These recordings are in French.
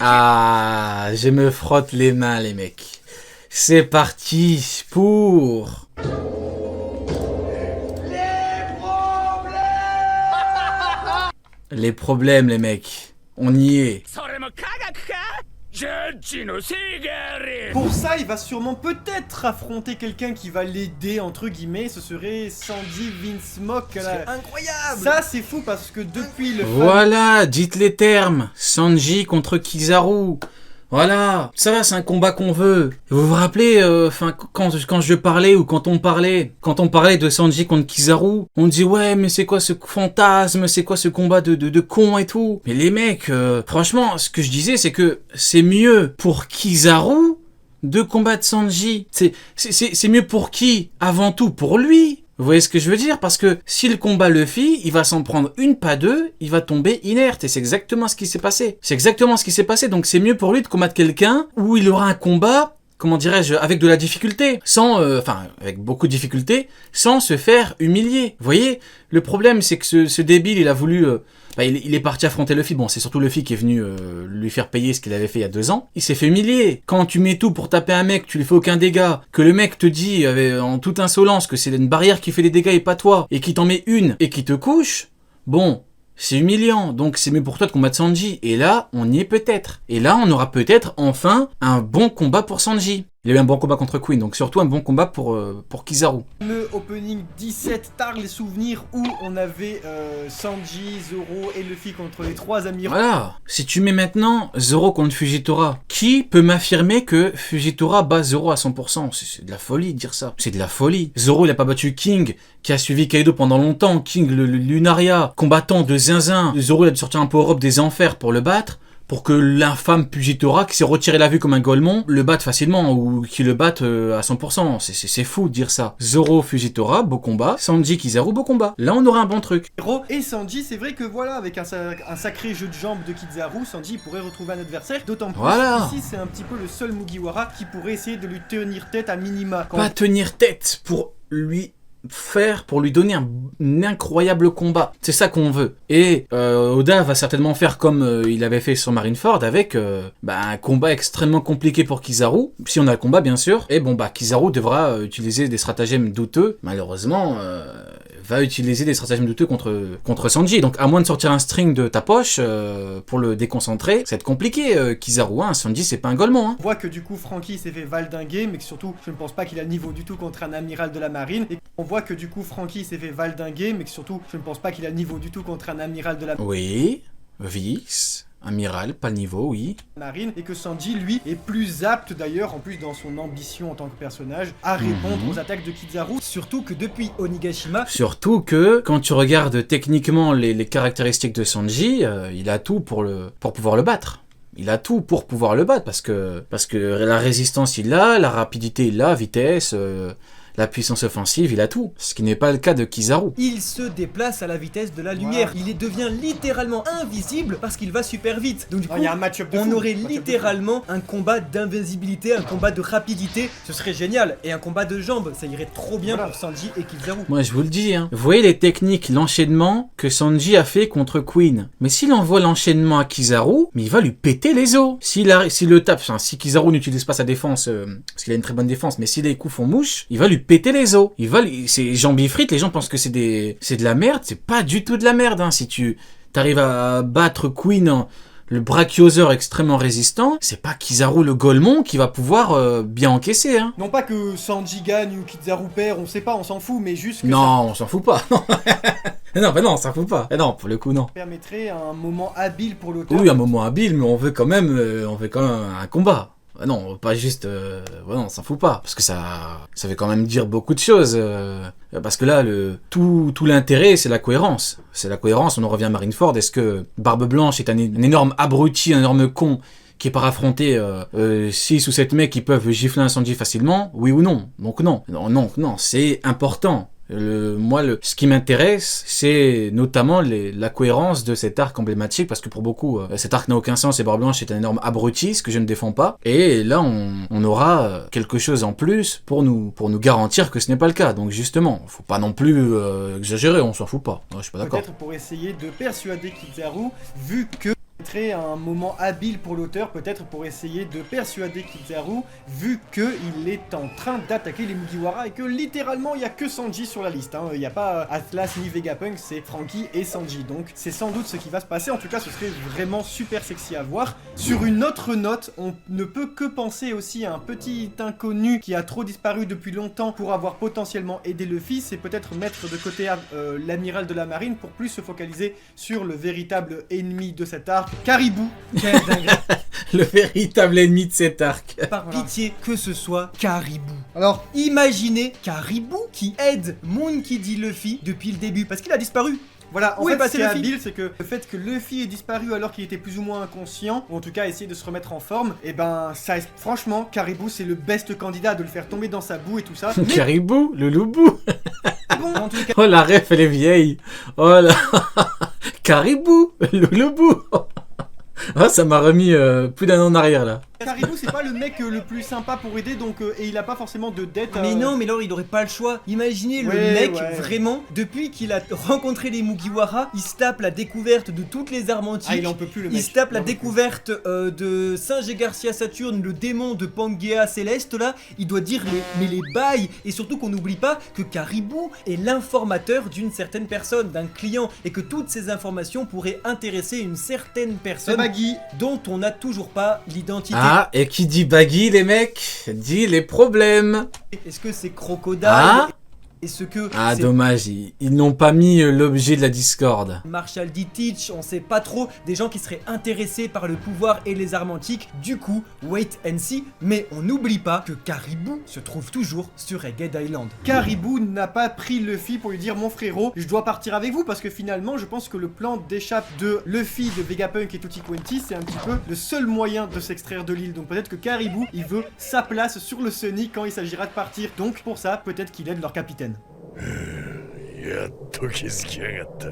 Ah, je me frotte les mains, les mecs. C'est parti pour... Les problèmes, les mecs. On y est. Pour ça, il va sûrement peut-être affronter quelqu'un qui va l'aider, entre guillemets. Ce serait Sanji Vinsmoke. C'est incroyable. Ça, c'est fou parce que depuis le... Voilà, dites les termes. Sanji contre Kizaru. Voilà, ça c'est un combat qu'on veut. Vous vous rappelez, quand je parlais ou quand on parlait de Sanji contre Kizaru, on dit ouais mais c'est quoi ce fantasme, c'est quoi ce combat de con et tout. Mais les mecs, franchement, ce que je disais c'est que c'est mieux pour Kizaru de combattre Sanji. C'est mieux pour qui? Avant tout pour lui. Vous voyez ce que je veux dire? Parce que s'il combat Luffy, il va s'en prendre une, pas deux, il va tomber inerte. Et c'est exactement ce qui s'est passé. C'est exactement ce qui s'est passé. Donc c'est mieux pour lui de combattre quelqu'un où il aura un combat, comment dirais-je, avec de la difficulté. Avec beaucoup de difficulté, sans se faire humilier. Vous voyez? Le problème, c'est que ce débile, il a voulu... il est parti affronter Luffy. Bon, c'est surtout Luffy qui est venu lui faire payer ce qu'il avait fait il y a 2 ans. Il s'est fait humilier. Quand tu mets tout pour taper un mec, tu lui fais aucun dégât, que le mec te dit en toute insolence que c'est une barrière qui fait les dégâts et pas toi, et qui t'en met une et qui te couche, bon, c'est humiliant. Donc c'est mieux pour toi de combattre Sanji. Et là, on y est peut-être. Et là, on aura peut-être enfin un bon combat pour Sanji. Il a eu un bon combat contre Queen, donc surtout un bon combat pour Kizaru. Le opening 17, tard les souvenirs, où on avait Sanji, Zoro et Luffy contre les 3 amiraux. Voilà. Si tu mets maintenant Zoro contre Fujitora, qui peut m'affirmer que Fujitora bat Zoro à 100%? C'est de la folie de dire ça. C'est de la folie. Zoro, il a pas battu King, qui a suivi Kaido pendant longtemps. King, le Lunaria, combattant de zinzin. Zoro, il a dû sortir un power-up des enfers pour le battre. Pour que l'infâme Fujitora, qui s'est retiré la vue comme un Golemon, le batte facilement, ou qu'il le batte à 100%. C'est fou de dire ça. Zoro, Fujitora, beau combat. Sanji, Kizaru, beau combat. Là, on aura un bon truc. Et Sanji, c'est vrai que voilà, avec un sacré jeu de jambes de Kizaru, Sanji pourrait retrouver un adversaire. D'autant plus ici, c'est un petit peu le seul Mugiwara qui pourrait essayer de lui tenir tête à minima. Pas tenir tête, pour lui donner un incroyable combat. C'est ça qu'on veut. Et Oda va certainement faire comme il avait fait sur Marineford avec un combat extrêmement compliqué pour Kizaru. Si on a le combat, bien sûr. Et Kizaru devra utiliser des stratagèmes douteux. Malheureusement, va utiliser des stratagèmes douteux contre Sanji. Donc à moins de sortir un string de ta poche pour le déconcentrer, ça va être compliqué. Kizaru, Sanji, c'est pas un Golemon. On voit que du coup Franky s'est fait valdinguer, mais que surtout, je ne pense pas qu'il a le niveau du tout contre un amiral de la marine. Et on voit que du coup Franky s'est fait valdinguer, mais que surtout, je ne pense pas qu'il a le niveau du tout contre un amiral de la marine. Oui, Vix, amiral, pas le niveau, oui. Marine, et que Sanji, lui, est plus apte d'ailleurs, en plus dans son ambition en tant que personnage, à répondre aux attaques de Kizaru. Surtout que depuis Onigashima... Surtout que, quand tu regardes techniquement les caractéristiques de Sanji, il a tout pour pouvoir le battre. Il a tout pour pouvoir le battre, parce que la résistance il l'a, la rapidité il l'a, vitesse... la puissance offensive, il a tout. Ce qui n'est pas le cas de Kizaru. Il se déplace à la vitesse de la lumière. Il devient littéralement invisible parce qu'il va super vite. Donc du coup, y a un match-up de on fou. aurait littéralement un combat d'invisibilité, un combat de rapidité. Ce serait génial. Et un combat de jambes, ça irait trop bien pour Sanji et Kizaru. Moi, je vous le dis, Vous voyez les techniques, l'enchaînement que Sanji a fait contre Queen. Mais s'il envoie l'enchaînement à Kizaru, mais il va lui péter les os. S'il le tape, si Kizaru n'utilise pas sa défense, parce qu'il a une très bonne défense, mais si les coups font mouche, il va lui péter les os. C'est jambifrite, les gens pensent que c'est de la merde, c'est pas du tout de la merde, Si tu t'arrives à battre Queen, le brachiosaure extrêmement résistant, c'est pas Kizaru le Golemon qui va pouvoir bien encaisser, Non pas que Sanji gagne ou Kizaru perd, on sait pas, on s'en fout, mais juste que non, on s'en fout pas, non. Non, on s'en fout pas. Non, pour le coup, non. ça permettrait un moment habile pour l'auteur. Oui, un moment habile, mais on veut quand même un combat. Non, pas juste... on s'en fout pas. Parce que ça veut quand même dire beaucoup de choses. Parce que là, tout l'intérêt, c'est la cohérence. C'est la cohérence, on en revient à Marineford. Est-ce que Barbe Blanche est un énorme abruti, un énorme con qui est pas affronté 6 ou 7 mecs qui peuvent gifler un Sanji facilement? Oui ou non? Donc non, c'est important. Ce qui m'intéresse, c'est notamment la cohérence de cet arc emblématique, parce que pour beaucoup, cet arc n'a aucun sens et Barbe Blanche est un énorme abruti, ce que je ne défends pas. Et là, on aura quelque chose en plus pour nous garantir que ce n'est pas le cas. Donc justement, faut pas non plus exagérer, on s'en fout pas. Ouais, je suis pas d'accord. Peut-être pour essayer de persuader Kizaru, vu que serait un moment habile pour l'auteur, peut-être pour essayer de persuader Kizaru, vu qu'il est en train d'attaquer les Mugiwara et que littéralement il n'y a que Sanji sur la liste. Il n'y a pas Atlas ni Vegapunk, c'est Franky et Sanji. Donc c'est sans doute ce qui va se passer. En tout cas, ce serait vraiment super sexy à voir. Sur une autre note, on ne peut que penser aussi à un petit inconnu qui a trop disparu depuis longtemps pour avoir potentiellement aidé Luffy. C'est peut-être mettre de côté l'amiral de la marine pour plus se focaliser sur le véritable ennemi de cet arc, Caribou. Quelle dinguerie. Le véritable ennemi de cet arc. Par pitié que ce soit Caribou. Alors imaginez Caribou qui aide Monkey D. Luffy depuis le début parce qu'il a disparu. Voilà, en Où est fait, passé ce qui est Luffy habile, c'est que le fait que Luffy ait disparu alors qu'il était plus ou moins inconscient, ou en tout cas essayer de se remettre en forme, et ben, ça, franchement, Caribou, c'est le best candidat de le faire tomber dans sa boue et tout ça. Mais Caribou, le loubou. bon, en tout cas, Oh la ref, elle est vieille. Oh là. Caribou, le loubou. Ah, ça m'a remis plus d'un an en arrière là. Caribou, c'est pas le mec le plus sympa pour aider, donc et il a pas forcément de dette. Mais non, mais alors il aurait pas le choix. Imaginez le Ouais, mec, ouais. vraiment, depuis qu'il a rencontré les Mugiwara, il se tape la découverte de toutes les armes antiques. Ah, il en peut plus le mec. Il se tape Il la en peut plus. découverte de Singe Garcia Saturne, le démon de Pangea Céleste là. Il doit dire les bails. Et surtout qu'on n'oublie pas que Caribou est l'informateur d'une certaine personne, d'un client. Et que toutes ces informations pourraient intéresser une certaine C'est personne Baggy. dont on n'a toujours pas l'identité. Ah, et qui dit baggy, les mecs, dit les problèmes. Est-ce que c'est Crocodile? Ah. Est-ce que Ah, c'est dommage, ils n'ont pas mis l'objet de la discorde. Marshall D. Teach, on sait pas trop, des gens qui seraient intéressés par le pouvoir et les armes antiques, du coup, wait and see, mais on n'oublie pas que Caribou se trouve toujours sur Egghead Island. Caribou n'a pas pris Luffy pour lui dire mon frérot, je dois partir avec vous parce que finalement je pense que le plan d'échappe de Luffy, de Vegapunk et Tutti Quanti c'est un petit peu le seul moyen de s'extraire de l'île. Donc peut-être que Caribou il veut sa place sur le Sunny quand il s'agira de partir. Donc pour ça peut-être qu'il aide leur capitaine. やっと気づきやがった。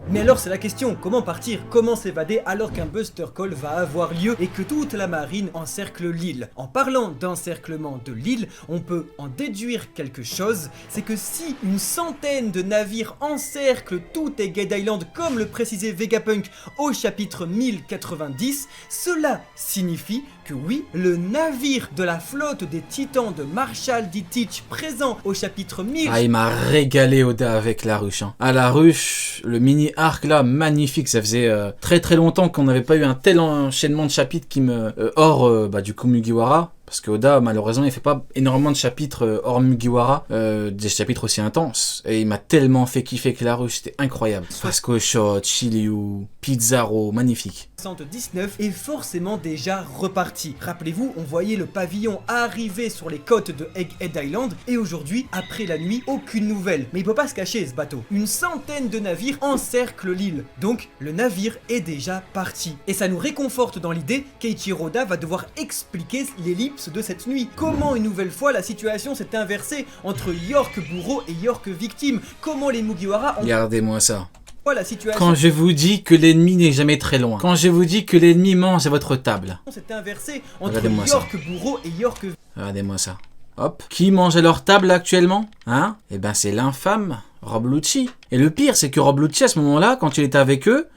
Mais alors c'est la question, comment partir? Comment s'évader alors qu'un Buster Call va avoir lieu et que toute la marine encercle l'île? En parlant d'encerclement de l'île, on peut en déduire quelque chose, c'est que si une centaine de navires encerclent tout Egghead Island comme le précisait Vegapunk au chapitre 1090, cela signifie que oui, le navire de la flotte des titans de Marshall D. Teach présent au chapitre 1000... Ah, il m'a régalé Oda avec la ruche. Hein. Ah, la ruche, le mini arc là, magnifique. Ça faisait très très longtemps qu'on n'avait pas eu un tel enchaînement de chapitres qui me... hors du coup Mugiwara. Parce que Oda, malheureusement, il fait pas énormément de chapitres hors Mugiwara, des chapitres aussi intenses. Et il m'a tellement fait kiffer que la ruche, c'était incroyable. Pasco Shot, Shiryu, Pizarro, magnifique. 19 est forcément déjà reparti. Rappelez-vous, on voyait le pavillon arriver sur les côtes de Egghead Island et aujourd'hui, après la nuit, aucune nouvelle. Mais il peut pas se cacher ce bateau. Une centaine de navires encerclent l'île. Donc, le navire est déjà parti. Et ça nous réconforte dans l'idée qu'Eiichiro Oda va devoir expliquer l'ellipse de cette nuit. Comment une nouvelle fois la situation s'est inversée entre York bourreau et York victime? Comment les Mugiwara ont Regardez-moi ça. la situation Quand je vous dis que l'ennemi n'est jamais très loin. Quand je vous dis que l'ennemi mange à votre table. s'est inversée entre Regardez-moi ça. York bourreau et York Regardez-moi ça. Hop. Qui mange à leur table actuellement? Hein? Eh ben c'est l'infâme Rob Lucci. Et le pire, c'est que Rob Lucci, à ce moment-là, quand il était avec eux,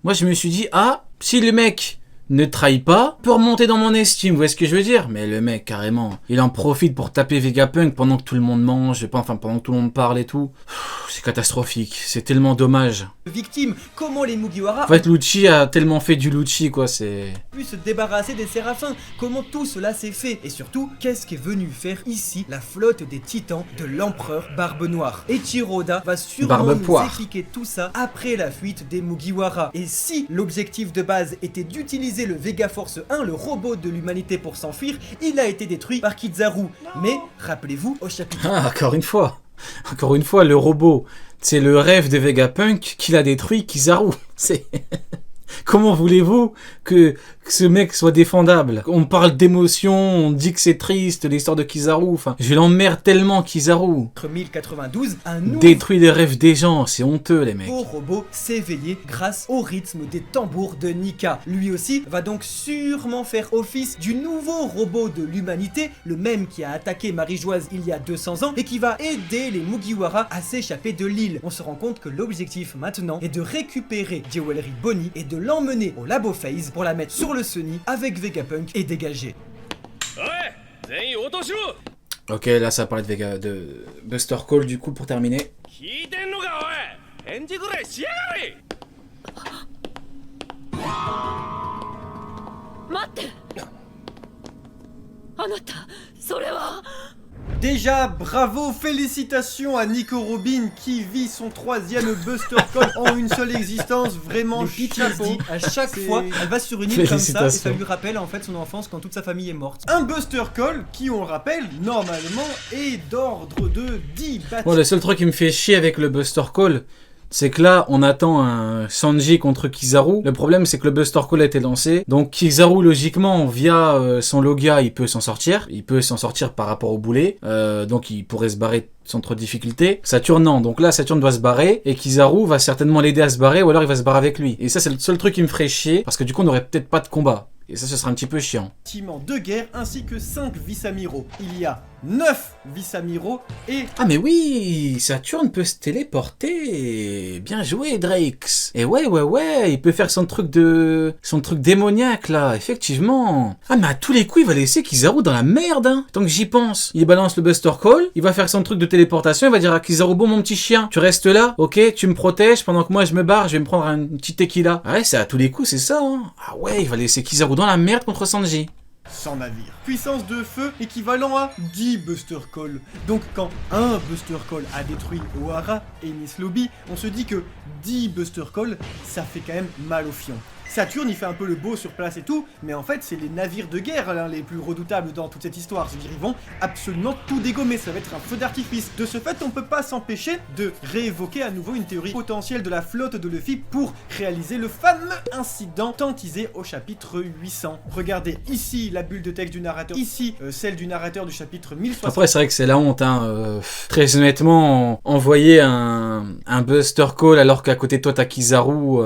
moi je me suis dit, ah, si le mec ne trahit pas, peut remonter dans mon estime, vous voyez ce que je veux dire? Mais le mec, carrément, il en profite pour taper Vegapunk pendant que tout le monde mange, enfin pendant que tout le monde parle et tout. C'est catastrophique, c'est tellement dommage. victime. Comment les Mugiwara En fait, Lucci a tellement fait du Lucci, quoi, c'est... ont pu se débarrasser des séraphins? Comment tout cela s'est fait? Et surtout, qu'est-ce qu'est venu faire ici la flotte des titans de l'empereur Barbe Noire? Eiichiro Oda va sûrement Barbe nous Poire. expliquer tout ça après la fuite des Mugiwara. Et si l'objectif de base était d'utiliser le Vega Force 1, le robot de l'humanité pour s'enfuir, il a été détruit par Kizaru. Mais, rappelez-vous, au chapitre... Ah, encore une fois, le robot, c'est le rêve de Vegapunk qu'il a détruit Kizaru. C'est... Comment voulez-vous que que ce mec soit défendable. On parle d'émotion, on dit que c'est triste, l'histoire de Kizaru. Enfin, je l'emmerde tellement, Kizaru. Entre 1092, un nouveau Détruit les rêves des gens, c'est honteux, les mecs. robot s'éveiller grâce au rythme des tambours de Nika. Lui aussi va donc sûrement faire office du nouveau robot de l'humanité, le même qui a attaqué Marie-Joise il y a 200 ans et qui va aider les Mugiwara à s'échapper de l'île. On se rend compte que l'objectif maintenant est de récupérer Jewelry Bonnie et de l'emmener au Labo Phase pour la mettre sur le Sunny avec Vegapunk et dégager. Ok, là ça parlait de Buster Call du coup pour terminer. 聞いてんのかおい返事ぐらいしやがれ待ってあなたそれは Déjà, bravo, félicitations à Nico Robin qui vit son 3e Buster Call en une seule existence, vraiment Les chapeau. PTSD, à chaque C'est- fois, elle va sur une île comme ça et ça Félicitations. lui rappelle en fait son enfance quand toute sa famille est morte. Un Buster Call qui, on le rappelle, normalement est d'ordre de 10 Bon, bâtiments. le seul truc qui me fait chier avec le Buster Call, c'est que là, on attend un Sanji contre Kizaru. Le problème, c'est que le Buster Call a été lancé. Donc Kizaru, logiquement, via son Logia, il peut s'en sortir. Il peut s'en sortir par rapport au boulet. Donc il pourrait se barrer sans trop de difficulté. Saturne, non. Donc là, Saturne doit se barrer. Et Kizaru va certainement l'aider à se barrer, ou alors il va se barrer avec lui. Et ça, c'est le seul truc qui me ferait chier. Parce que du coup, on n'aurait peut-être pas de combat. Et ça, ce serait un petit peu chiant. De guerre ainsi que 5 vice-amiraux. Il y a 9 vice-amiraux et Ah mais oui, Saturne peut se téléporter. Bien joué, Drakes. Et ouais, il peut faire son truc démoniaque là, effectivement. Ah mais à tous les coups, il va laisser Kizaru dans la merde, hein. Tant que j'y pense. Il balance le Buster Call, il va faire son truc de téléportation, il va dire à Kizaru, bon mon petit chien, tu restes là, ok, tu me protèges pendant que moi je me barre, je vais me prendre un petit tequila. Ah ouais, c'est à tous les coups, c'est ça, hein. Ah ouais, il va laisser Kizaru dans la merde contre Sanji. sans navire. Puissance de feu équivalent à 10 Buster Call. Donc quand un Buster Call a détruit Ohara et Enies Lobby, on se dit que 10 Buster Call, ça fait quand même mal au fion. Saturne, il fait un peu le beau sur place et tout, mais en fait, c'est les navires de guerre hein, les plus redoutables dans toute cette histoire. C'est-à-dire, ils vont absolument tout dégommer, ça va être un feu d'artifice. De ce fait, on peut pas s'empêcher de réévoquer à nouveau une théorie potentielle de la flotte de Luffy pour réaliser le fameux incident tant teasé au chapitre 800. Regardez ici la bulle de texte du narrateur, ici celle du narrateur du chapitre 1060. Après, c'est vrai que c'est la honte, hein. Très honnêtement, envoyer un Buster Call alors qu'à côté de toi t'as Kizaru,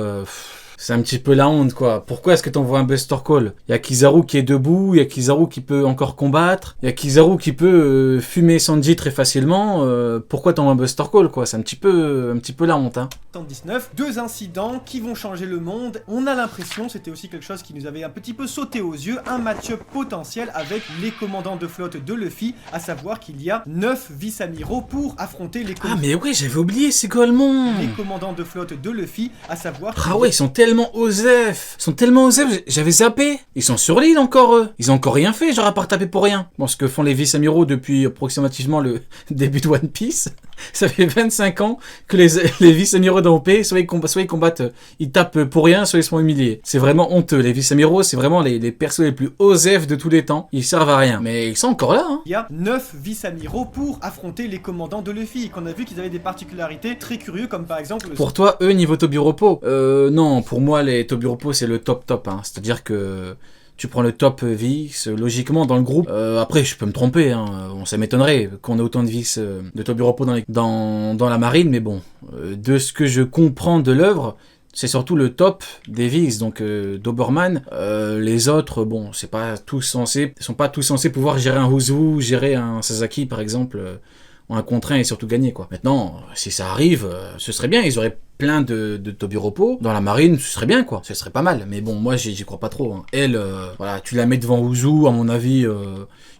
c'est un petit peu la honte, quoi. Pourquoi est-ce que t'envoies un Buster Call? Il y a Kizaru qui est debout, il y a Kizaru qui peut encore combattre, il y a Kizaru qui peut fumer Sanji très facilement. Pourquoi t'envoies un Buster Call, quoi? C'est un petit peu la honte, hein. 119, deux incidents qui vont changer le monde. On a l'impression, c'était aussi quelque chose qui nous avait un petit peu sauté aux yeux, un match-up potentiel avec les commandants de flotte de Luffy, à savoir qu'il y a 9 vice-amiraux pour affronter les Ah mais ouais, j'avais oublié, c'est Golemon. les commandants de flotte de Luffy, à savoir... Ah ouais, ils sont tellement osef. J'avais zappé. Ils sont sur l'île encore, eux. Ils ont encore rien fait, genre à part taper pour rien. Bon, ce que font les vice-amiraux depuis approximativement le début de One Piece. Ça fait 25 ans que les vice-amiraux d'OP, soit ils combattent, ils tapent pour rien, soit ils sont humiliés. C'est vraiment honteux. Les vice-amiraux, c'est vraiment les persos les plus osef de tous les temps. Ils servent à rien. Mais ils sont encore là, hein. Il y a 9 vice-amiraux pour affronter les commandants de Luffy, et qu'on a vu qu'ils avaient des particularités très curieuses, comme par exemple... Pour toi, eux, niveau Tobiropo, non, pour moi, les Tobiropo, c'est le top, hein. C'est-à-dire que tu prends le top vice, logiquement, dans le groupe. Après, je peux me tromper, hein. Bon, ça m'étonnerait qu'on ait autant de vice de Tobiropo dans la marine, mais bon, de ce que je comprends de l'œuvre, c'est surtout le top des vices, donc Doberman. Les autres, bon, ils sont pas tous censés pouvoir gérer un Huzu, gérer un Sasaki, par exemple, un contre 1 et surtout gagner, quoi. Maintenant, si ça arrive, ce serait bien, ils auraient plein de Tobiropo dans la marine, ce serait bien, quoi, ce serait pas mal, mais bon, moi j'y crois pas trop, hein. Elle, voilà, tu la mets devant Uzu, à mon avis,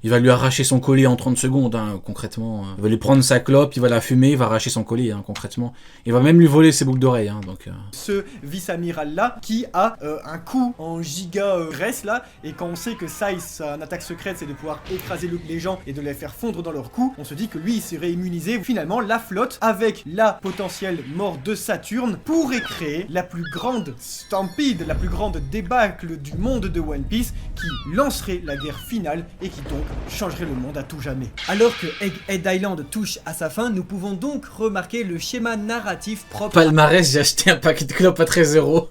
il va lui arracher son collier en 30 secondes, hein, concrètement, il va lui prendre sa clope, il va la fumer, il va arracher son collier, hein, concrètement, il va même lui voler ses boucles d'oreilles, hein, donc... Ce vice-amiral là qui a un coup en giga graisse là, et quand on sait que Sai, son attaque secrète, c'est de pouvoir écraser les gens et de les faire fondre dans leur cou, on se dit que lui il serait immunisé. Finalement, la flotte, avec la potentielle mort de Saturne, pourrait créer la plus grande stampede, la plus grande débâcle du monde de One Piece, qui lancerait la guerre finale et qui donc changerait le monde à tout jamais. Alors que Egghead Island touche à sa fin, nous pouvons donc remarquer le schéma narratif propre Palmarès, j'ai acheté un paquet de clopes à 13 €.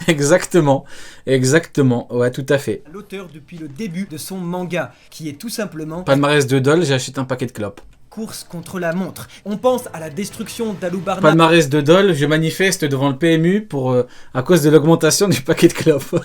Exactement, exactement, ouais, tout à fait. L'auteur depuis le début de son manga, qui est tout simplement Palmarès de Dole, j'ai acheté un paquet de clopes. course contre la montre. On pense à la destruction d'Alubarna Palmarès de Dole, je manifeste devant le PMU à cause de l'augmentation du paquet de clopes.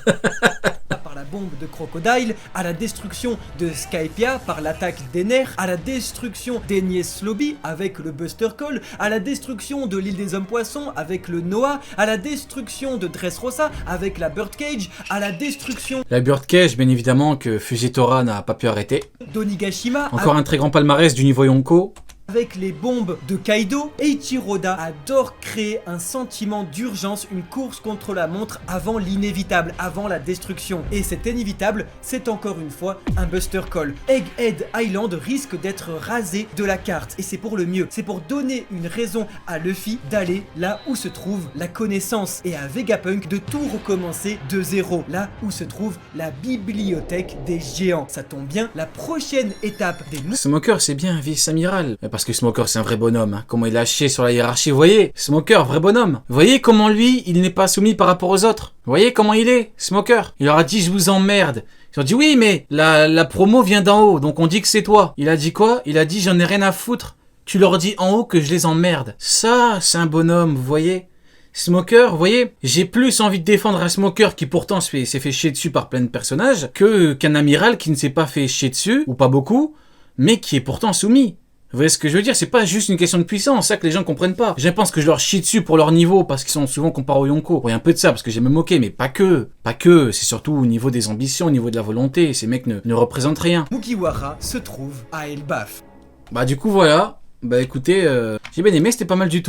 par la bombe de Crocodile, à la destruction de Skypia par l'attaque d'Ener, à la destruction d'Enies Lobby avec le Buster Call, à la destruction de l'île des hommes poissons avec le Noah, à la destruction de Dressrosa avec la Birdcage, à la destruction La Birdcage, bien évidemment, que Fujitora n'a pas pu arrêter. d'Onigashima Encore un très grand palmarès du niveau Yonko. avec les bombes de Kaido. Eiichiroda adore créer un sentiment d'urgence, une course contre la montre avant l'inévitable, avant la destruction. Et cet inévitable, c'est encore une fois un Buster Call. Egghead Island risque d'être rasé de la carte. Et c'est pour le mieux. C'est pour donner une raison à Luffy d'aller là où se trouve la connaissance. Et à Vegapunk de tout recommencer de zéro. Là où se trouve la bibliothèque des géants. Ça tombe bien, la prochaine étape des Smoker, c'est bien, vice-amiral. Parce que Smoker, c'est un vrai bonhomme, hein. Comment il a lâché sur la hiérarchie, vous voyez? Smoker, vrai bonhomme. Vous voyez comment lui, il n'est pas soumis par rapport aux autres? Vous voyez comment il est, Smoker? Il leur a dit, je vous emmerde. Ils ont dit, oui, mais la promo vient d'en haut, donc on dit que c'est toi. Il a dit quoi? Il a dit, j'en ai rien à foutre. Tu leur dis en haut que je les emmerde. Ça, c'est un bonhomme, vous voyez? Smoker, vous voyez, j'ai plus envie de défendre un Smoker qui pourtant s'est fait chier dessus par plein de personnages qu'un amiral qui ne s'est pas fait chier dessus, ou pas beaucoup, mais qui est pourtant soumis. Vous voyez ce que je veux dire? C'est pas juste une question de puissance, ça que les gens comprennent pas. Je pense que je leur chie dessus pour leur niveau parce qu'ils sont souvent comparés au Yonko. Il y a un peu de ça parce que j'aime me moquer, mais pas que. Pas que, c'est surtout au niveau des ambitions, au niveau de la volonté. Ces mecs ne représentent rien. Mugiwara se trouve à Elbaf. Bah du coup voilà. Bah écoutez, j'ai bien aimé, c'était pas mal du tout.